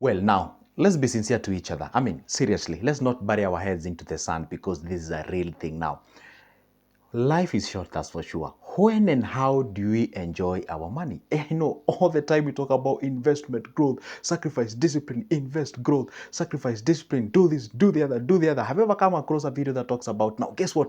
Well, now, let's be sincere to each other. I mean, seriously, let's not bury our heads into the sand because this is a real thing now. Life is short, that's for sure. When and how do we enjoy our money? You know, all the time we talk about investment, growth, sacrifice, discipline, invest, growth, sacrifice, discipline, do this, do the other, do the other. Have you ever come across a video that talks about, now, guess what?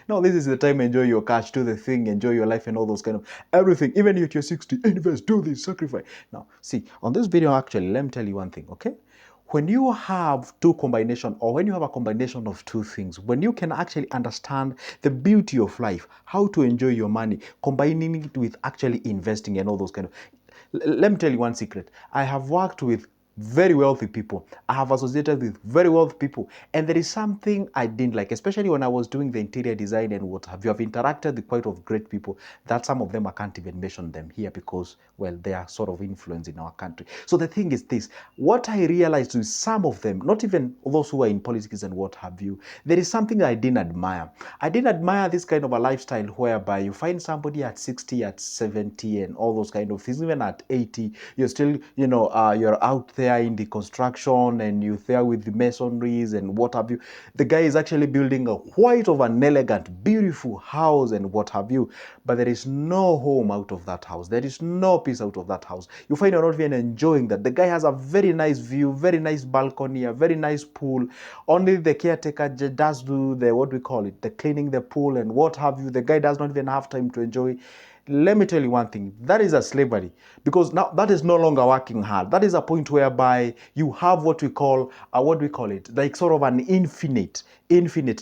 Now, this is the time, enjoy your cash, do the thing, enjoy your life and all those kind of everything. Even if you're 60, invest, do this, sacrifice. Now, see, on this video, actually, let me tell you one thing, okay? When you have two combination, or when you have a combination of two things, when you can actually understand the beauty of life, how to enjoy your money, combining it with actually investing and all those kind of, let me tell you one secret. I have worked with very wealthy people. I have associated with very wealthy people. And there is something I didn't like, especially when I was doing the interior design and what have you. I've interacted with quite of great people that some of them I can't even mention them here because, well, they are sort of influence in our country. So the thing is this, what I realized with some of them, not even those who are in politics and what have you, there is something I didn't admire. I didn't admire this kind of a lifestyle whereby you find somebody at 60, at 70 and all those kind of things, even at 80, you're still, you're out there in the construction and you're there with the masonries and what have you. The guy is actually building a quite of an elegant, beautiful house and what have you, but there is no home out of that house. There is no peace out of that house. You find you're not even enjoying that. The guy has a very nice view, very nice balcony, a very nice pool. Only the caretaker does do the, what we call it, the cleaning the pool and what have you. The guy does not even have time to enjoy. Let me tell you one thing, that is a slavery, because now that is no longer working hard. That is a point whereby you have what we call it, like sort of an infinite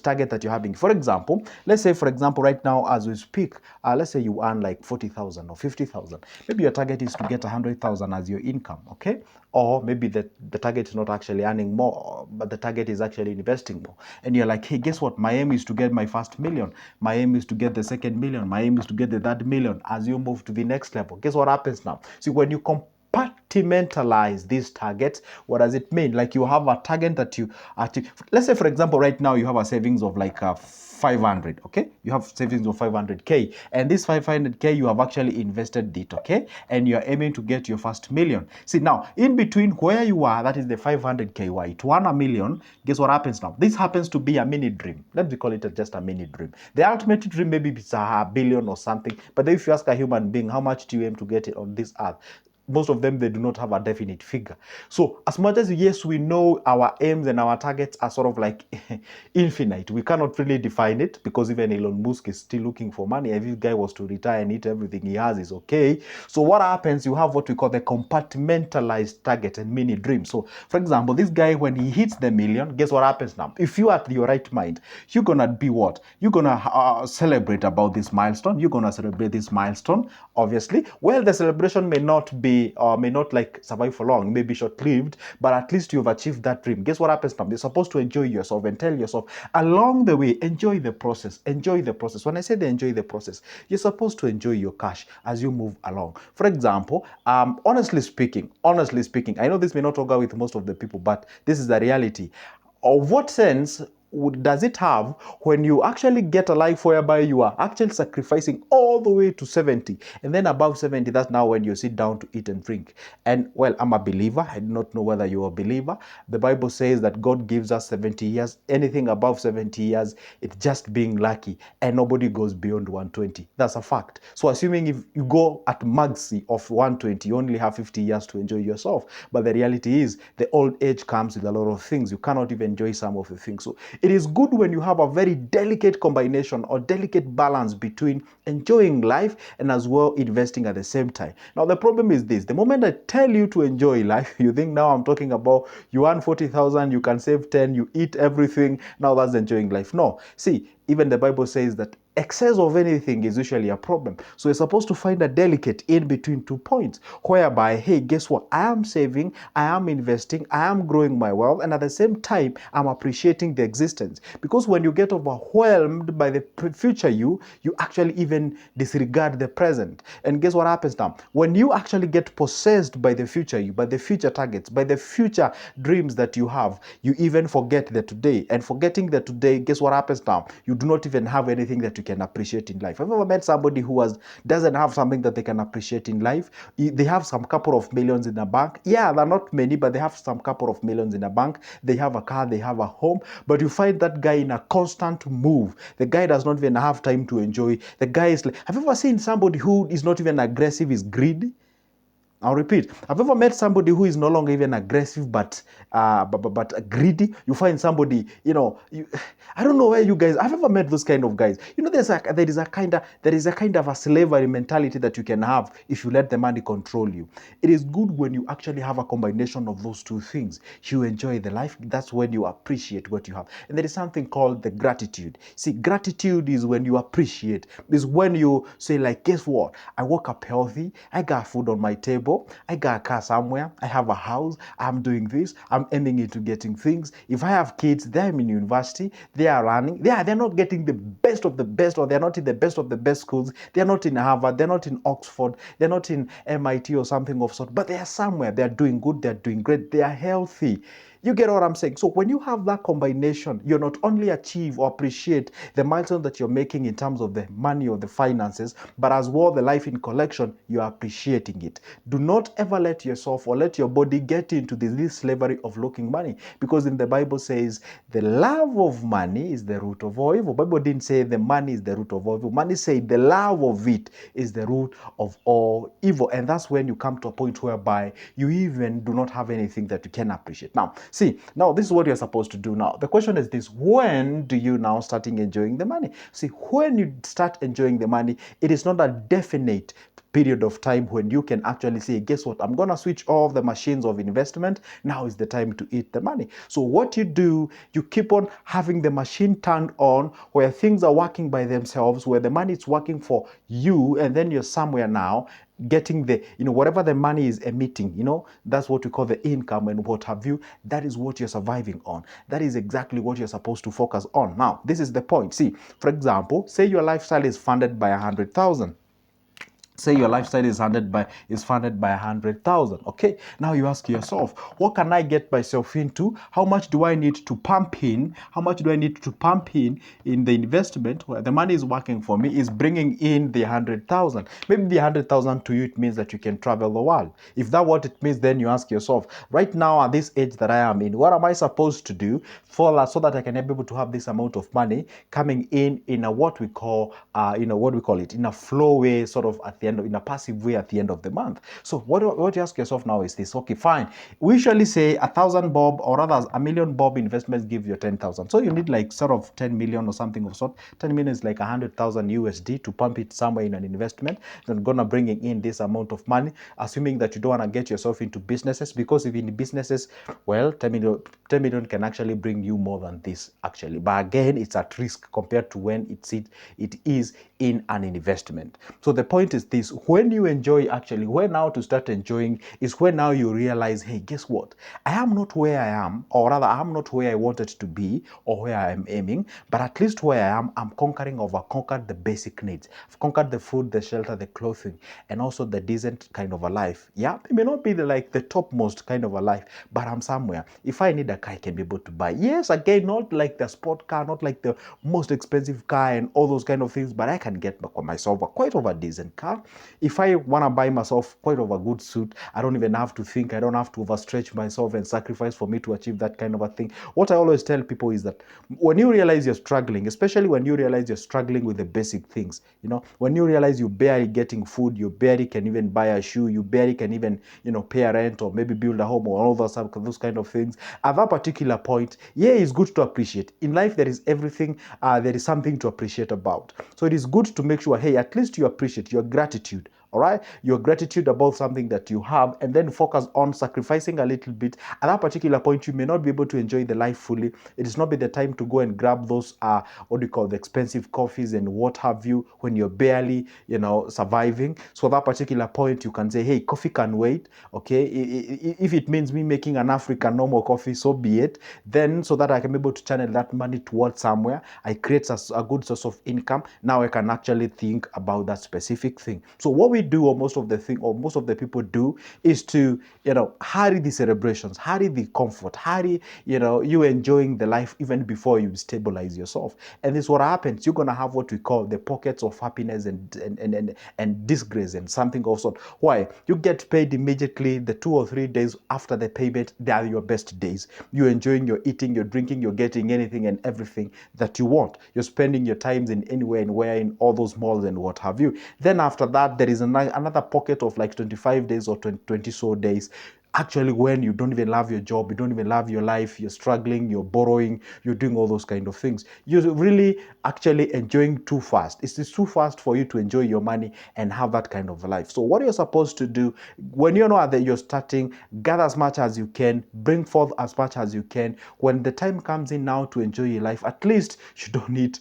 target that you're having. For example, let's say, for example, right now as we speak, let's say you earn like 40,000 or 50,000. Maybe your target is to get 100,000 as your income, okay? Or maybe the target is not actually earning more, but the target is actually investing more. And you're like, hey, guess what? My aim is to get my first million. My aim is to get the second million. My aim is to get the third million. As you move to the next level, guess what happens now? See, when you compartmentalize these targets, what does it mean? Like you have a target that you achieve. Let's say, for example, right now you have a savings of like 500, okay? You have savings of 500K, and this 500K you have actually invested it, okay? And you're aiming to get your first million. See, now, in between where you are, that is the 500K, why to earn a million, guess what happens now? This happens to be a mini dream. Let me call it just a mini dream. The ultimate dream, maybe it's a billion or something, but if you ask a human being, how much do you aim to get it on this earth? Most of them, they do not have a definite figure. So as much as, yes, we know our aims and our targets are sort of like infinite, we cannot really define it, because even Elon Musk is still looking for money. If this guy was to retire and eat everything he has, is okay. So what happens, you have what we call the compartmentalized target and mini dream. So for example, this guy, when he hits the million, guess what happens now? If you are at your right mind, you're gonna be what? You're gonna celebrate about this milestone. You're gonna celebrate this milestone, obviously. Well, the celebration may not like survive for long, maybe short-lived, but at least you've achieved that dream. Guess what happens now? You're supposed to enjoy yourself and tell yourself along the way, enjoy the process. Enjoy the process. When I say enjoy the process, you're supposed to enjoy your cash as you move along. For example, honestly speaking, I know this may not go with most of the people, but this is the reality. Of what sense does it have when you actually get a life whereby you are actually sacrificing all the way to 70, and then above 70, that's now when you sit down to eat and drink? And well, I'm a believer. I do not know whether you're a believer. The Bible says that God gives us 70 years. Anything above 70 years, it's just being lucky, and nobody goes beyond 120. That's a fact. So assuming if you go at maxi of 120, you only have 50 years to enjoy yourself. But the reality is the old age comes with a lot of things. You cannot even enjoy some of the things. So it is good when you have a very delicate combination or delicate balance between enjoying life and as well investing at the same time. Now, the problem is this. The moment I tell you to enjoy life, you think now I'm talking about you earn 40,000, you can save 10, you eat everything. Now that's enjoying life. No. See, even the Bible says that excess of anything is usually a problem. So you're supposed to find a delicate in between 2 points, whereby, hey, guess what? I am saving, I am investing, I am growing my wealth, and at the same time, I'm appreciating the existence. Because when you get overwhelmed by the future you actually even disregard the present. And guess what happens now? When you actually get possessed by the future you, by the future targets, by the future dreams that you have, you even forget the today. And forgetting the today, guess what happens now? You do not even have anything that you can appreciate in life. Have you ever met somebody who doesn't have something that they can appreciate in life? They have some couple of millions in the bank. Yeah, they're not many, but they have some couple of millions in the bank. They have a car, they have a home, but you find that guy in a constant move. The guy does not even have time to enjoy. The guy is like, have you ever seen somebody who is not even aggressive, is greedy? I'll repeat. Have you ever met somebody who is no longer even aggressive but greedy? You find somebody, I don't know where you guys. I've ever met those kind of guys. There is a kind of a slavery mentality that you can have if you let the money control you. It is good when you actually have a combination of those two things. You enjoy the life. That's when you appreciate what you have. And there is something called the gratitude. See, gratitude is when you appreciate. Is when you say, like, guess what? I woke up healthy. I got food on my table. I got a car somewhere. I have a house. I'm doing this. I'm aiming into getting things. If I have kids, they're in university. They are running. They're not getting the best of the best, or they're not in the best of the best schools. They're not in Harvard. They're not in Oxford. They're not in MIT or something of sort. But they are somewhere. They're doing good. They're doing great. They are healthy. You get what I'm saying? So when you have that combination, you not only achieve or appreciate the milestone that you're making in terms of the money or the finances, but as well the life in collection, you're appreciating it. Do not ever let yourself or let your body get into this slavery of looking money, because in the Bible says the love of money is the root of all evil. The Bible didn't say the money is the root of all evil. Money said the love of it is the root of all evil. And that's when you come to a point whereby you even do not have anything that you can appreciate. Now, see, now this is what you're supposed to do now. The question is this: when do you now start enjoying the money? See, when you start enjoying the money, it is not a definite period of time when you can actually say, guess what, I'm gonna switch off the machines of investment. Now is the time to eat the money. So what you do, you keep on having the machine turned on where things are working by themselves, where the money is working for you, and then you're somewhere now getting the, whatever the money is emitting, that's what we call the income and what have you. That is what you're surviving on. That is exactly what you're supposed to focus on. Now, this is the point. See, for example, say your lifestyle is funded by 100,000. Say your lifestyle is funded by 100,000. Okay, now you ask yourself, what can I get myself into? How much do I need to pump in? How much do I need to pump in the investment where the money is working for me, is bringing in the 100,000? Maybe the 100,000 to you, it means that you can travel the world. If that's what it means, then you ask yourself, right now at this age that I am in, what am I supposed to do so that I can be able to have this amount of money coming in a what we call in a flow way, sort of at the end, in a passive way at the end of the month. So what you ask yourself now is this: okay, fine. We usually say 1,000 bob, or rather a million bob investments give you 10,000. So you need like sort of 10 million or something of sort. 10 million is like 100,000 USD to pump it somewhere in an investment. Then gonna bringing in this amount of money, assuming that you don't want to get yourself into businesses, because if in businesses, well, 10 million can actually bring you more than this actually. But again, it's at risk compared to when it is in an investment. So the point is this: when you enjoy, actually, when now to start enjoying is when now you realize, hey, guess what? I am not where I am, or rather, I am not where I wanted to be or where I am aiming, but at least where I am, I'm conquered the basic needs. I've conquered the food, the shelter, the clothing, and also the decent kind of a life. Yeah, it may not be the topmost kind of a life, but I'm somewhere. If I need a car, I can be able to buy. Yes, again, not like the sport car, not like the most expensive car and all those kind of things, but I can get myself quite of a decent car. If I want to buy myself quite of a good suit, I don't even have to think. I don't have to overstretch myself and sacrifice for me to achieve that kind of a thing. What I always tell people is that when you realize you're struggling, especially when you realize you're struggling with the basic things, when you realize you're barely getting food, you barely can even buy a shoe, you barely can even, pay a rent or maybe build a home or all those kind of things, at that particular point, yeah, it's good to appreciate. In life, there is everything, there is something to appreciate about. So it is good to make sure, hey, at least you appreciate your gratitude. All right, your gratitude about something that you have, and then focus on sacrificing a little bit. At that particular point, you may not be able to enjoy the life fully. It is not be the time to go and grab those what do you call the expensive coffees and what have you when you're barely surviving. So at that particular point, you can say, hey, coffee can wait. Okay, if it means me making an African normal coffee, so be it. Then so that I can be able to channel that money towards somewhere, I create a good source of income. Now I can actually think about that specific thing. So what we we do, or most of the thing, or most of the people do, is to, hurry the celebrations, hurry the comfort, hurry, you enjoying the life even before you stabilize yourself. And this is what happens. You're gonna have what we call the pockets of happiness and disgrace and something of sort. Why? You get paid immediately. The 2 or 3 days after the payment, they are your best days. You're enjoying, you're eating, you're drinking, you're getting anything and everything that you want. You're spending your times in anywhere and where, in all those malls and what have you. Then after that, there is another pocket of like 25 days or 20 so days, actually, when you don't even love your job, you don't even love your life, you're struggling, you're borrowing, you're doing all those kind of things. You're really actually enjoying too fast. It's too fast for you to enjoy your money and have that kind of life. So what you're supposed to do when you know that you're starting, gather as much as you can, bring forth as much as you can. When the time comes in now to enjoy your life, at least you don't eat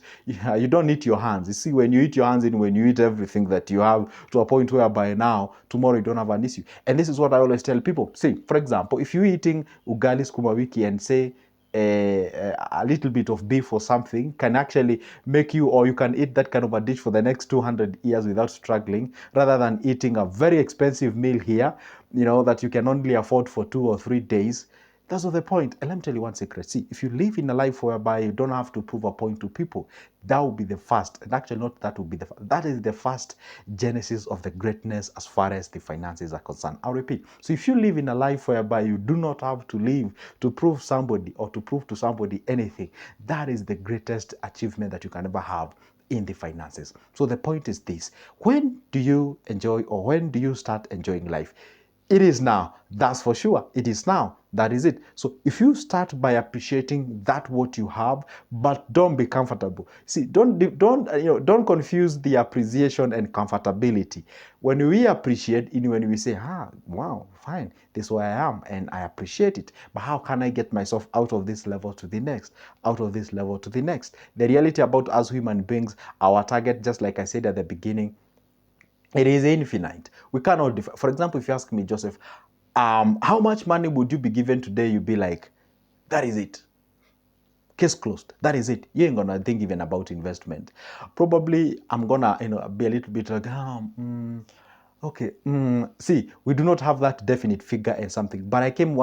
your hands. You see, when you eat your hands in, when you eat everything that you have, to a point where by now, tomorrow you don't have an issue. And this is what I always tell people. See, for example, if you're eating ugali sukuma wiki and say a little bit of beef or something can actually make you, or you can eat that kind of a dish for the next 200 years without struggling, rather than eating a very expensive meal here, that you can only afford for 2 or 3 days. That's not the point. And let me tell you one secret. See, if you live in a life whereby you don't have to prove a point to people, that will be the first, and actually not that will be the first, that is the first genesis of the greatness as far as the finances are concerned. I'll repeat. So if you live in a life whereby you do not have to live to prove somebody or to prove to somebody anything, that is the greatest achievement that you can ever have in the finances. So the point is this: when do you enjoy, or when do you start enjoying life? It is now. That's for sure. It is now. That is it. So if you start by appreciating that what you have, but don't be comfortable. See, don't confuse the appreciation and comfortability. When we appreciate, when we say, wow, fine, this is where I am, and I appreciate it. But how can I get myself out of this level to the next, out of this level to the next? The reality about us human beings, our target, just like I said at the beginning, it is infinite. We cannot for example, if you ask me, Joseph, how much money would you be given today? You'd be like, that is it. Case closed. That is it. You ain't gonna think even about investment. Probably I'm gonna, be a little bit like, okay. See, we do not have that definite figure and something, but I came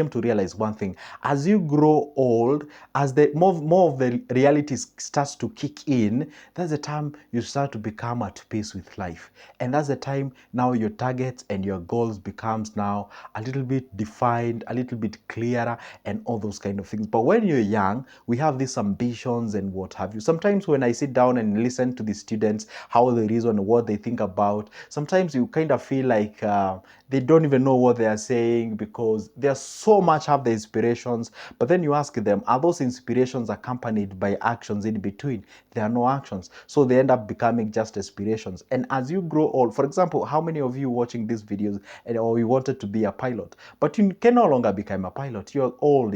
to realize one thing. As you grow old, as the more of the reality starts to kick in, that's the time you start to become at peace with life, and that's the time now your targets and your goals becomes now a little bit defined, a little bit clearer, and all those kind of things. But when you're young, we have these ambitions and what have you. Sometimes when I sit down and listen to the students, how they reason, what they think about, sometimes you kind of feel like they don't even know what they are saying, because there's so much have the inspirations, but then you ask them, are those inspirations accompanied by actions in between? There are no actions, so they end up becoming just inspirations. And as you grow old, for example, how many of you watching these videos or you wanted to be a pilot, but you can no longer become a pilot? You're old,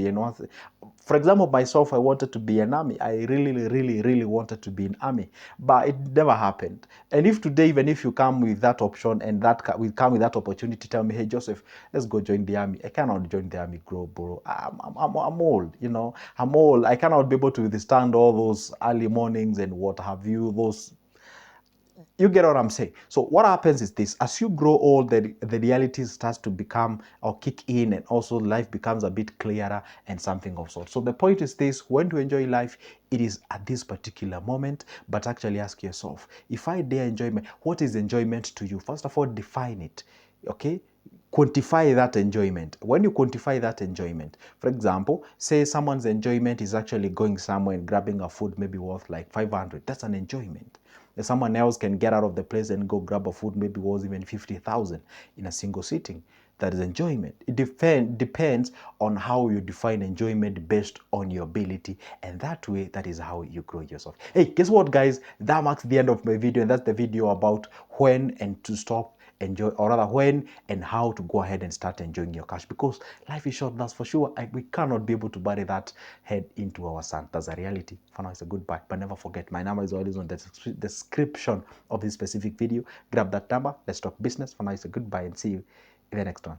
for example, myself, I wanted to be an army. I really, really, really wanted to be an army, but it never happened. And if today, even if you come with that option and we come with that opportunity, tell me, hey, Joseph, let's go join the army. I cannot join the army, bro. I'm old, I'm old. I cannot be able to withstand all those early mornings and what have you, you get what I'm saying? So what happens is this: as you grow old, the reality starts to become or kick in, and also life becomes a bit clearer and something of sort. So the point is this: when to enjoy life, it is at this particular moment. But actually ask yourself, if I dare enjoyment, what is enjoyment to you? First of all, define it. Okay? Quantify that enjoyment. When you quantify that enjoyment, for example, say someone's enjoyment is actually going somewhere and grabbing a food maybe worth like 500. That's an enjoyment. Someone else can get out of the place and go grab a food maybe worth even 50,000 in a single sitting. That is enjoyment. It depends on how you define enjoyment based on your ability, and that way, that is how you grow yourself. Hey, guess what, guys? That marks the end of my video, and that's the video about when and to stop enjoy, or rather when and how to go ahead and start enjoying your cash, because life is short, that's for sure. We cannot be able to bury that head into our sand. That's a reality. For now, it's a goodbye, but never forget, my number is always on the description of this specific video. Grab that number. Let's talk business. For now, it's a goodbye, and see you in the next one.